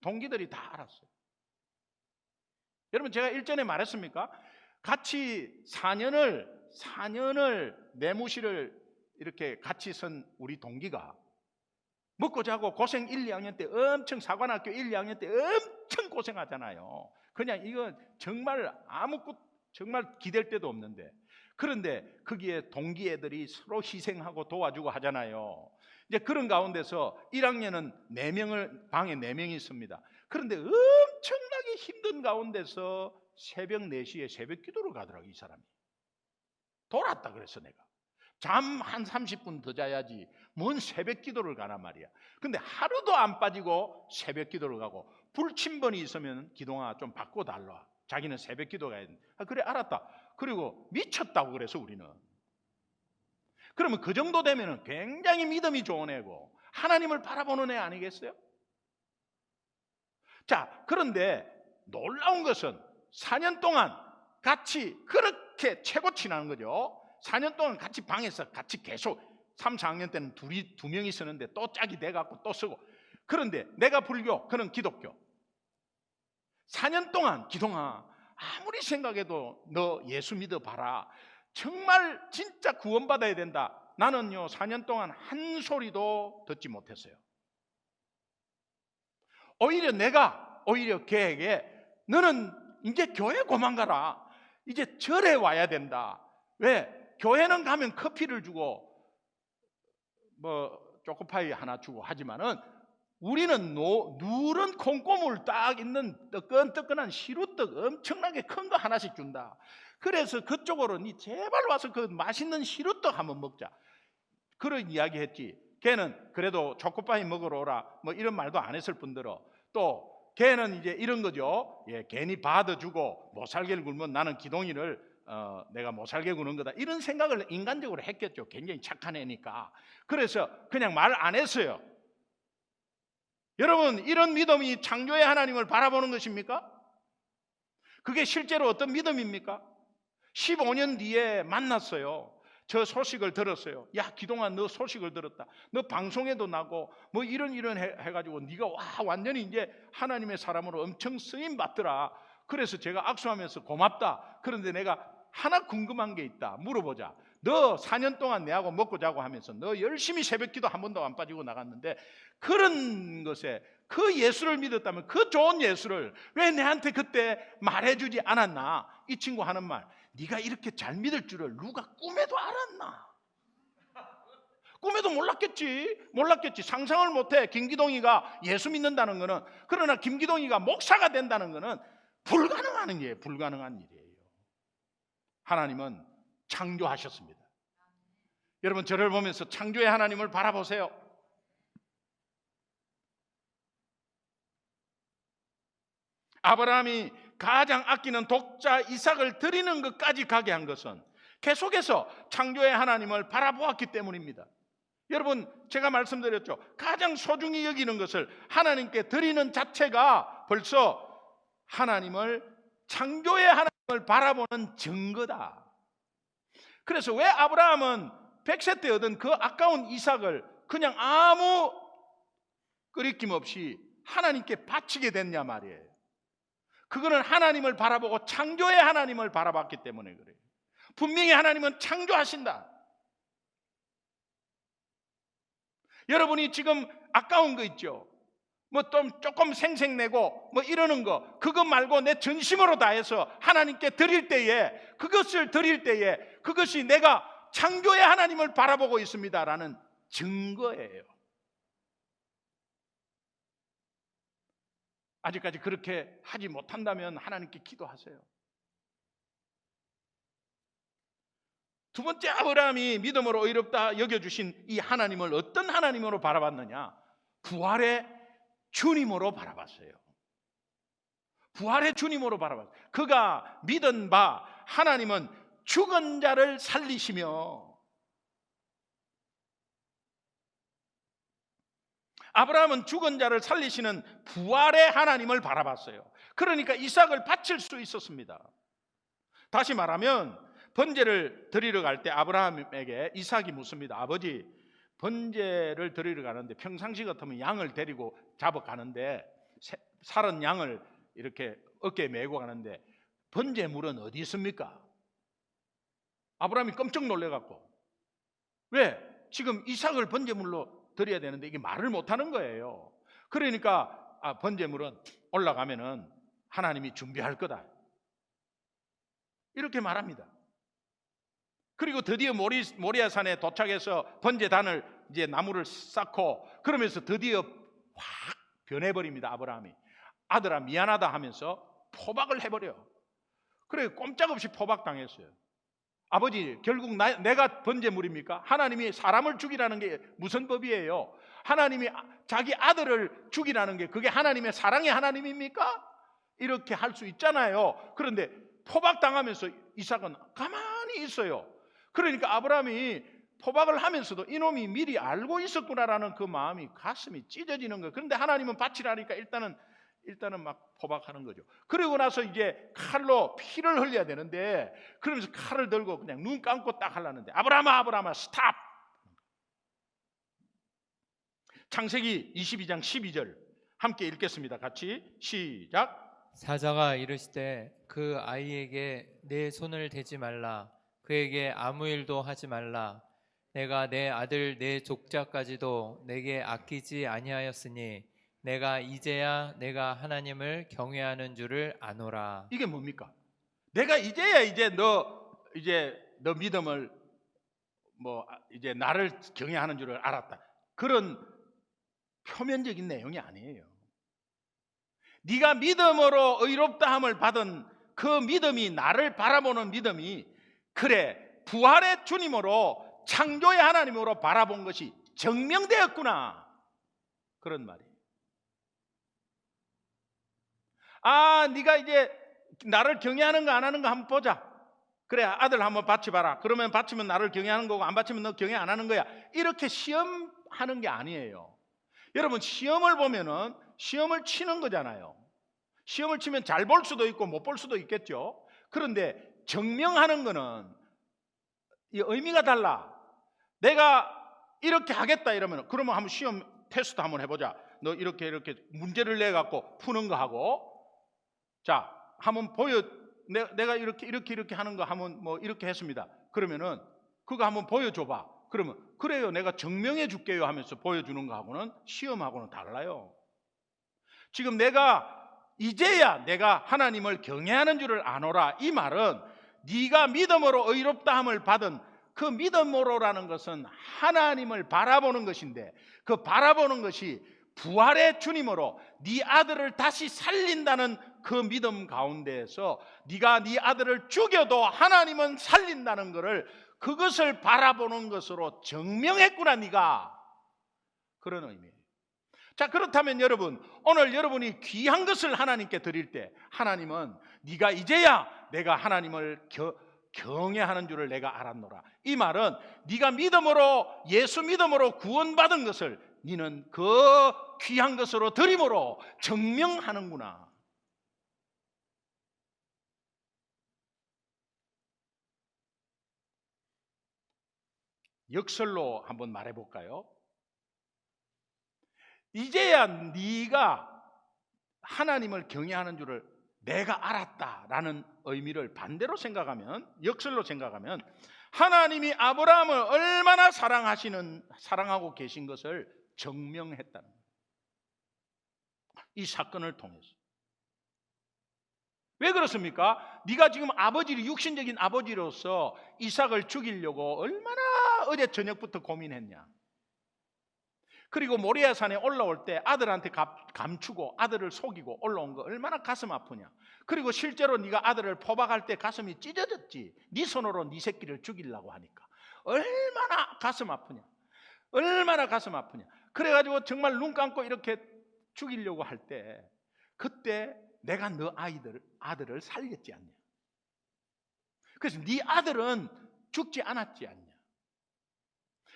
동기들이 다 알았어요. 여러분, 제가 일전에 말했습니까? 같이 4년을 내무실을 이렇게 같이 선 우리 동기가 먹고 자고 고생 1, 2학년 때 엄청, 사관학교 1, 2학년 때 엄청 고생하잖아요. 그냥 이건 정말 정말 기댈 데도 없는데, 그런데 거기에 동기 애들이 서로 희생하고 도와주고 하잖아요. 이제 그런 가운데서 1학년은 방에 4명이 있습니다. 그런데 엄청나게 힘든 가운데서 새벽 4시에 새벽 기도를 가더라고. 이 사람이 돌았다 그랬어. 내가 잠 한 30분 더 자야지 뭔 새벽 기도를 가란 말이야. 근데 하루도 안 빠지고 새벽 기도를 가고, 불침번이 있으면 기동아 좀 바꿔달라. 자기는 새벽 기도 가야 돼. 그래, 알았다. 그리고 미쳤다고 그래서 우리는. 그러면 그 정도 되면은 굉장히 믿음이 좋은 애고 하나님을 바라보는 애 아니겠어요? 자, 그런데 놀라운 것은 4년 동안 같이 그렇게 최고 친한 거죠. 4년 동안 같이 방에서 같이 계속 3, 4학년 때는 두 명이 쓰는데 또 짝이 돼갖고 또 쓰고. 그런데 내가 불교, 그는 기독교. 4년 동안 기동아, 아무리 생각해도 너 예수 믿어봐라. 정말 진짜 구원받아야 된다. 나는요 4년 동안 한 소리도 듣지 못했어요. 오히려 걔에게 너는 이제 교회 그만 가라. 이제 절에 와야 된다. 왜? 교회는 가면 커피를 주고 뭐 초코파이 하나 주고 하지만은 우리는 누런 콩고물 딱 있는 뜨끈뜨끈한 시루떡 엄청나게 큰 거 하나씩 준다. 그래서 그쪽으로 니 제발 와서 그 맛있는 시루떡 한번 먹자. 그런 이야기 했지. 걔는 그래도 초코파이 먹으러 오라 뭐 이런 말도 안 했을 뿐더러 또 걔는 이제 이런 거죠. 예, 괜히 받아주고 못 살게를 굴면 나는 기동이를 내가 못 살게 구는 거다. 이런 생각을 인간적으로 했겠죠. 굉장히 착한 애니까. 그래서 그냥 말 안 했어요. 여러분, 이런 믿음이 창조의 하나님을 바라보는 것입니까? 그게 실제로 어떤 믿음입니까? 15년 뒤에 만났어요. 저 소식을 들었어요. 야, 기동아, 너 소식을 들었다. 너 방송에도 나고 뭐 이런 해가지고 네가 완전히 이제 하나님의 사람으로 엄청 쓰임 받더라. 그래서 제가 악수하면서 고맙다. 그런데 내가 하나 궁금한 게 있다. 물어보자. 너 4년 동안 내하고 먹고 자고 하면서 너 열심히 새벽기도 한 번도 안 빠지고 나갔는데 그런 것에 그 예수를 믿었다면 그 좋은 예수를 왜 내한테 그때 말해주지 않았나? 이 친구 하는 말, 네가 이렇게 잘 믿을 줄을 누가 꿈에도 알았나? 꿈에도 몰랐겠지. 상상을 못해. 김기동이가 예수 믿는다는 거는. 그러나 김기동이가 목사가 된다는 거는 불가능한 일이에요. 하나님은 창조하셨습니다. 여러분, 저를 보면서 창조의 하나님을 바라보세요. 아브라함이 가장 아끼는 독자 이삭을 드리는 것까지 가게 한 것은 계속해서 창조의 하나님을 바라보았기 때문입니다. 여러분, 제가 말씀드렸죠. 가장 소중히 여기는 것을 하나님께 드리는 자체가 벌써 창조의 하나님을 바라보는 증거다. 그래서 왜 아브라함은 100세 때 얻은 그 아까운 이삭을 그냥 아무 끄리낌 없이 하나님께 바치게 됐냐 말이에요. 그거는 하나님을 바라보고 창조의 하나님을 바라봤기 때문에 그래요. 분명히 하나님은 창조하신다. 여러분이 지금 아까운 거 있죠. 뭐 좀 조금 생색내고 뭐 이러는 거, 그것 말고 내 전심으로 다해서 하나님께 드릴 때에, 그것을 드릴 때에 그것이 내가 창조의 하나님을 바라보고 있습니다라는 증거예요. 아직까지 그렇게 하지 못한다면 하나님께 기도하세요. 두 번째, 아브라함이 믿음으로 의롭다 여겨주신 이 하나님을 어떤 하나님으로 바라봤느냐? 부활의 주님으로 바라봤어요. 부활의 주님으로 바라봤어요. 그가 믿은 바 하나님은 죽은 자를 살리시며, 아브라함은 죽은 자를 살리시는 부활의 하나님을 바라봤어요. 그러니까 이삭을 바칠 수 있었습니다. 다시 말하면 번제를 드리러 갈 때 아브라함에게 이삭이 묻습니다. 아버지, 번제를 드리러 가는데 평상시 같으면 양을 데리고 잡아가는데 살은 양을 이렇게 어깨에 메고 가는데 번제물은 어디 있습니까? 아브라함이 깜짝 놀래갖고, 왜? 지금 이삭을 번제물로 드려야 되는데 이게 말을 못하는 거예요. 그러니까 번제물은 올라가면은 하나님이 준비할 거다, 이렇게 말합니다. 그리고 드디어 모리아산에 도착해서 번제단을 이제 나무를 쌓고 그러면서 드디어 확 변해버립니다. 아브라함이 아들아 미안하다 하면서 포박을 해버려. 그래 꼼짝없이 포박당했어요. 아버지, 결국 내가 번제물입니까? 하나님이 사람을 죽이라는 게 무슨 법이에요? 하나님이 자기 아들을 죽이라는 게 그게 하나님의 사랑의 하나님입니까? 이렇게 할 수 있잖아요. 그런데 포박당하면서 이삭은 가만히 있어요. 그러니까 아브라함이 포박을 하면서도 이놈이 미리 알고 있었구나라는 그 마음이, 가슴이 찢어지는 거예요. 그런데 하나님은 바치라니까 일단은 막 포박하는 거죠. 그리고 나서 이제 칼로 피를 흘려야 되는데, 그러면서 칼을 들고 그냥 눈 감고 딱 하려는데 아브라함아 스탑. 창세기 22장 12절 함께 읽겠습니다. 같이 시작. 사자가 이르시되 그 아이에게 내 손을 대지 말라. 그에게 아무 일도 하지 말라. 내가 내 아들 내 족자까지도 내게 아끼지 아니하였으니 내가 이제야 내가 하나님을 경외하는 줄을 아노라. 이게 뭡니까? 내가 이제야 너 믿음을 이제 나를 경외하는 줄을 알았다. 그런 표면적인 내용이 아니에요. 네가 믿음으로 의롭다함을 받은 그 믿음이, 나를 바라보는 믿음이, 그래 부활의 주님으로, 창조의 하나님으로 바라본 것이 증명되었구나, 그런 말이에요. 네가 이제 나를 경외하는 거 안 하는 거 한번 보자. 그래, 아들 한번 바쳐봐라. 그러면 바치면 나를 경외하는 거고, 안 바치면 너 경외 안 하는 거야. 이렇게 시험하는 게 아니에요. 여러분, 시험을 보면은 시험을 치는 거잖아요. 시험을 치면 잘 볼 수도 있고 못 볼 수도 있겠죠. 그런데 증명하는 거는 이 의미가 달라. 내가 이렇게 하겠다 이러면, 그러면 한번 시험 테스트 한번 해보자. 너 이렇게 문제를 내 갖고 푸는 거 하고, 자 한번 내가 이렇게 하는 거 한번 이렇게 했습니다. 그러면은 그거 한번 보여줘봐. 그러면 그래요, 내가 증명해 줄게요 하면서 보여주는 거하고는 시험하고는 달라요. 지금 이제야 내가 하나님을 경외하는 줄을 아노라, 이 말은 네가 믿음으로 의롭다함을 받은 그 믿음으로라는 것은 하나님을 바라보는 것인데, 그 바라보는 것이 부활의 주님으로 네 아들을 다시 살린다는 그 믿음 가운데에서 네가 네 아들을 죽여도 하나님은 살린다는 것을, 그것을 바라보는 것으로 증명했구나 네가, 그런 의미예요. 자, 그렇다면 여러분, 오늘 여러분이 귀한 것을 하나님께 드릴 때 하나님은 네가 이제야 내가 하나님을 경외하는 줄을 내가 알았노라, 이 말은 네가 믿음으로, 예수 믿음으로 구원받은 것을 너는 그 귀한 것으로 드림으로 증명하는구나. 역설로 한번 말해볼까요? 이제야 네가 하나님을 경외하는 줄을 내가 알았다라는 의미를 반대로 생각하면, 역설로 생각하면, 하나님이 아브라함을 얼마나 사랑하고 계신 것을 증명했다는 거예요. 이 사건을 통해서. 왜 그렇습니까? 네가 지금 육신적인 아버지로서 이삭을 죽이려고 얼마나 어제 저녁부터 고민했냐. 그리고 모리아산에 올라올 때 아들한테 감추고 아들을 속이고 올라온 거 얼마나 가슴 아프냐. 그리고 실제로 네가 아들을 포박할 때 가슴이 찢어졌지. 네 손으로 네 새끼를 죽이려고 하니까 얼마나 가슴 아프냐. 얼마나 가슴 아프냐. 그래가지고 정말 눈 감고 이렇게 죽이려고 할 때, 그때 내가 너 아들을 살렸지 않냐. 그래서 네 아들은 죽지 않았지 않냐.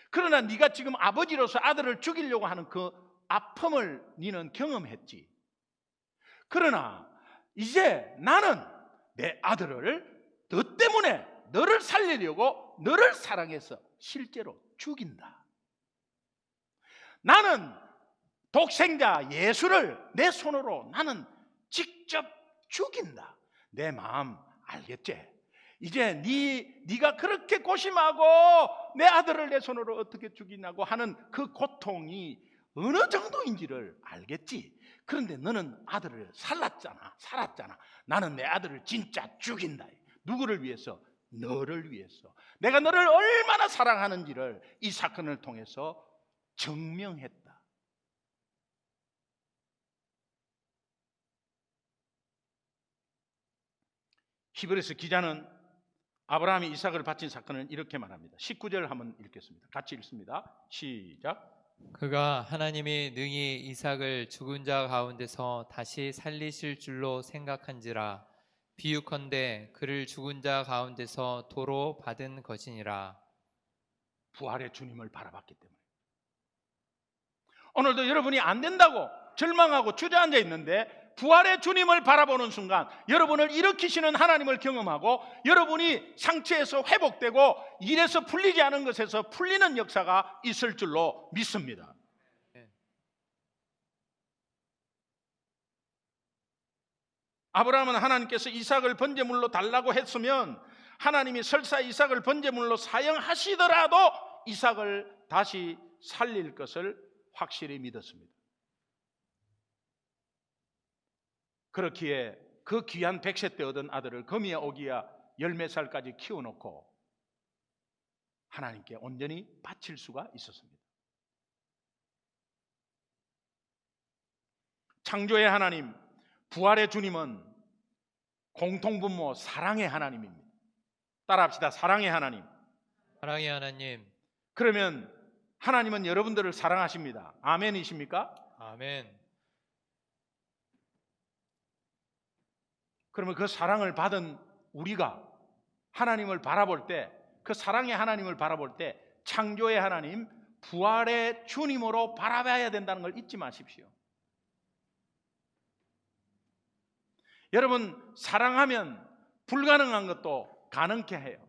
그러나 네가 지금 아버지로서 아들을 죽이려고 하는 그 아픔을 네는 경험했지. 그러나 이제 나는 내 아들을 너 때문에, 너를 살리려고, 너를 사랑해서 실제로 죽인다. 나는 독생자 예수를 내 손으로 나는 직접 죽인다. 내 마음 알겠지? 이제 네가 그렇게 고심하고 내 아들을 내 손으로 어떻게 죽이냐고 하는 그 고통이 어느 정도인지를 알겠지? 그런데 너는 아들을 살았잖아. 나는 내 아들을 진짜 죽인다. 누구를 위해서? 너를 위해서. 내가 너를 얼마나 사랑하는지를 이 사건을 통해서 증명했다. 히브리서 기자는 아브라함이 이삭을 바친 사건을 이렇게 말합니다. 19절 한번 읽겠습니다. 같이 읽습니다. 시작. 그가 하나님이 능히 이삭을 죽은 자 가운데서 다시 살리실 줄로 생각한지라. 비유컨대 그를 죽은 자 가운데서 도로 받은 것이니라. 부활의 주님을 바라봤기 때문에. 오늘도 여러분이 안 된다고 절망하고 주저앉아 있는데, 부활의 주님을 바라보는 순간 여러분을 일으키시는 하나님을 경험하고, 여러분이 상처에서 회복되고 일에서 풀리지 않은 것에서 풀리는 역사가 있을 줄로 믿습니다. 아브라함은 하나님께서 이삭을 번제물로 달라고 했으면 하나님이 설사 이삭을 번제물로 사용하시더라도 이삭을 다시 살릴 것을 확실히 믿었습니다. 그렇기에 그 귀한 100세 때 얻은 아들을 거미에 오기야 열몇 살까지 키워놓고 하나님께 온전히 바칠 수가 있었습니다. 창조의 하나님, 부활의 주님은 공통분모 사랑의 하나님입니다. 따라합시다. 사랑의 하나님. 사랑의 하나님. 그러면 하나님은 여러분들을 사랑하십니다. 아멘이십니까? 아멘. 그러면 그 사랑을 받은 우리가 하나님을 바라볼 때, 그 사랑의 하나님을 바라볼 때 창조의 하나님, 부활의 주님으로 바라봐야 된다는 걸 잊지 마십시오. 여러분, 사랑하면 불가능한 것도 가능케 해요.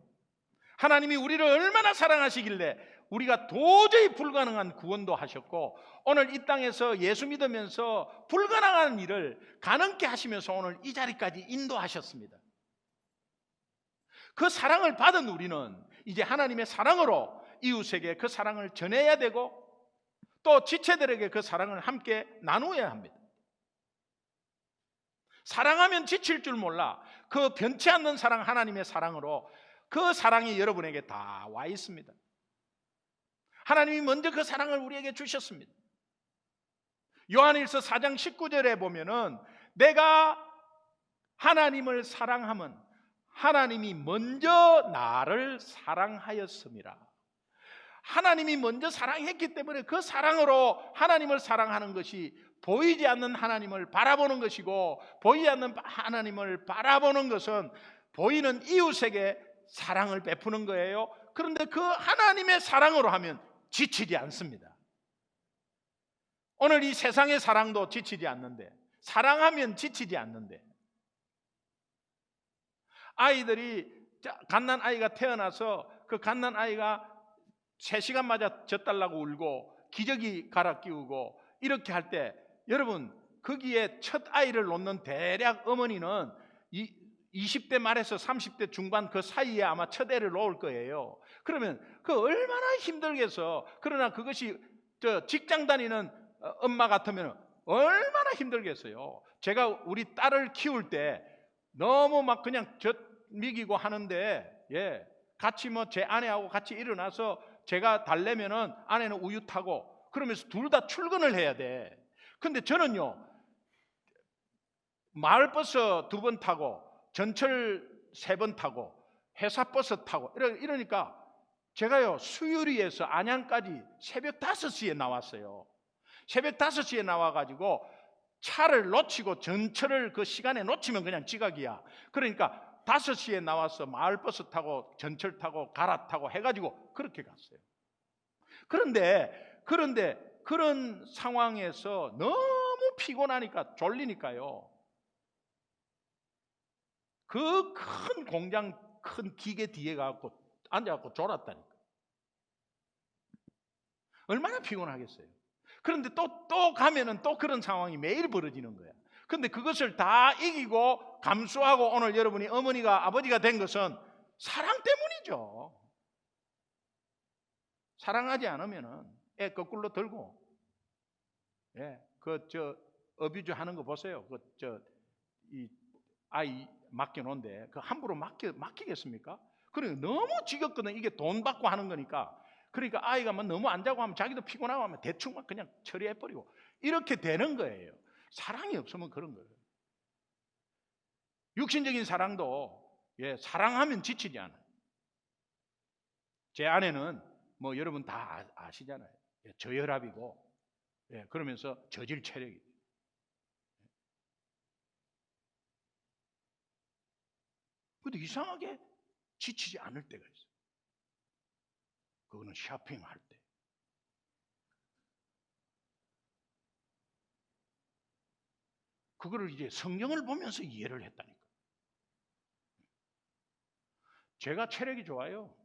하나님이 우리를 얼마나 사랑하시길래 우리가 도저히 불가능한 구원도 하셨고, 오늘 이 땅에서 예수 믿으면서 불가능한 일을 가능케 하시면서 오늘 이 자리까지 인도하셨습니다. 그 사랑을 받은 우리는 이제 하나님의 사랑으로 이웃에게 그 사랑을 전해야 되고, 또 지체들에게 그 사랑을 함께 나누어야 합니다. 사랑하면 지칠 줄 몰라. 그 변치 않는 사랑, 하나님의 사랑으로 그 사랑이 여러분에게 다 와 있습니다. 하나님이 먼저 그 사랑을 우리에게 주셨습니다. 요한일서 4장 19절에 보면은 내가 하나님을 사랑하면 하나님이 먼저 나를 사랑하였음이라. 하나님이 먼저 사랑했기 때문에 그 사랑으로 하나님을 사랑하는 것이 보이지 않는 하나님을 바라보는 것이고, 보이지 않는 하나님을 바라보는 것은 보이는 이웃에게 사랑을 베푸는 거예요. 그런데 그 하나님의 사랑으로 하면 지치지 않습니다. 오늘 이 세상의 사랑도 지치지 않는데, 사랑하면 지치지 않는데, 아이들이 갓난 아이가 태어나서 그 갓난 아이가 3시간 맞아 젖달라고 울고 기저귀 갈아 끼우고 이렇게 할 때, 여러분 거기에 첫 아이를 놓는 대략 어머니는 20대 말에서 30대 중반 그 사이에 아마 첫 애를 놓을 거예요. 그러면 그 얼마나 힘들겠어. 그러나 그것이 직장 다니는 엄마 같으면 얼마나 힘들겠어요. 제가 우리 딸을 키울 때 너무 막 그냥 젖 미기고 하는데, 같이 뭐 제 아내하고 같이 일어나서 제가 달래면은 아내는 우유 타고 그러면서 둘 다 출근을 해야 돼. 근데 저는요, 마을버스 2번 타고 전철 3번 타고 회사 버스 타고 이러니까 제가요, 수유리에서 안양까지 새벽 5시에 나왔어요. 새벽 5시에 나와가지고 차를 놓치고 전철을 그 시간에 놓치면 그냥 지각이야. 그러니까 5시에 나와서 마을버스 타고 전철 타고 갈아타고 해가지고 그렇게 갔어요. 그런데 그런 상황에서 너무 피곤하니까 졸리니까요, 그 큰 공장 큰 기계 뒤에 가서 앉아갖고 졸았다니까. 얼마나 피곤하겠어요. 그런데 또 가면은 또 그런 상황이 매일 벌어지는 거야. 그런데 그것을 다 이기고 감수하고 오늘 여러분이 어머니가 아버지가 된 것은 사랑 때문이죠. 사랑하지 않으면은 애 거꾸로 들고, 어뷰즈 하는 거 보세요. 이 아이 맡겨놓은데 그 함부로 맡기겠습니까? 그러니까 너무 지겹거든. 이게 돈 받고 하는 거니까. 그러니까 아이가 뭐 너무 안 자고 하면 자기도 피곤하고 하면 대충 막 그냥 처리해버리고 이렇게 되는 거예요. 사랑이 없으면 그런 거예요. 육신적인 사랑도 사랑하면 지치지 않아요. 제 아내는 뭐 여러분 다 아시잖아요. 저혈압이고, 그러면서 저질 체력이. 근데 이상하게 지치지 않을 때가 있어요. 그거는 쇼핑할 때. 그거를 이제 성경을 보면서 이해를 했다니까. 제가 체력이 좋아요.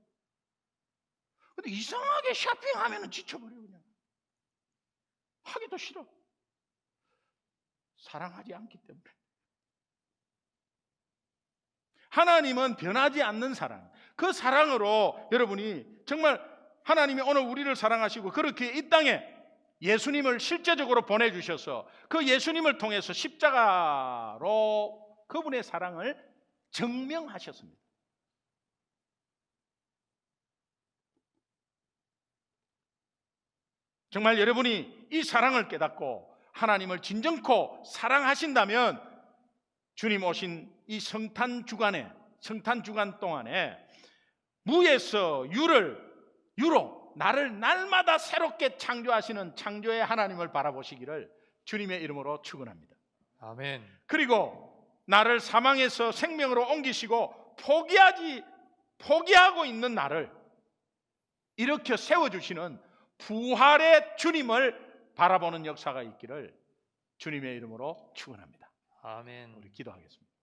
근데 이상하게 쇼핑하면 지쳐버려. 그냥 하기도 싫어. 사랑하지 않기 때문에. 하나님은 변하지 않는 사랑, 그 사랑으로 여러분이 정말 하나님이 오늘 우리를 사랑하시고 그렇게 이 땅에 예수님을 실제적으로 보내주셔서 그 예수님을 통해서 십자가로 그분의 사랑을 증명하셨습니다. 정말 여러분이 이 사랑을 깨닫고 하나님을 진정코 사랑하신다면 주님 오신 이 성탄 주간 동안에 무에서 유로 나를 날마다 새롭게 창조하시는 창조의 하나님을 바라보시기를 주님의 이름으로 축원합니다. 아멘. 그리고 나를 사망에서 생명으로 옮기시고 포기하고 있는 나를 일으켜 세워주시는 부활의 주님을 바라보는 역사가 있기를 주님의 이름으로 축원합니다. 아멘. 우리 기도하겠습니다.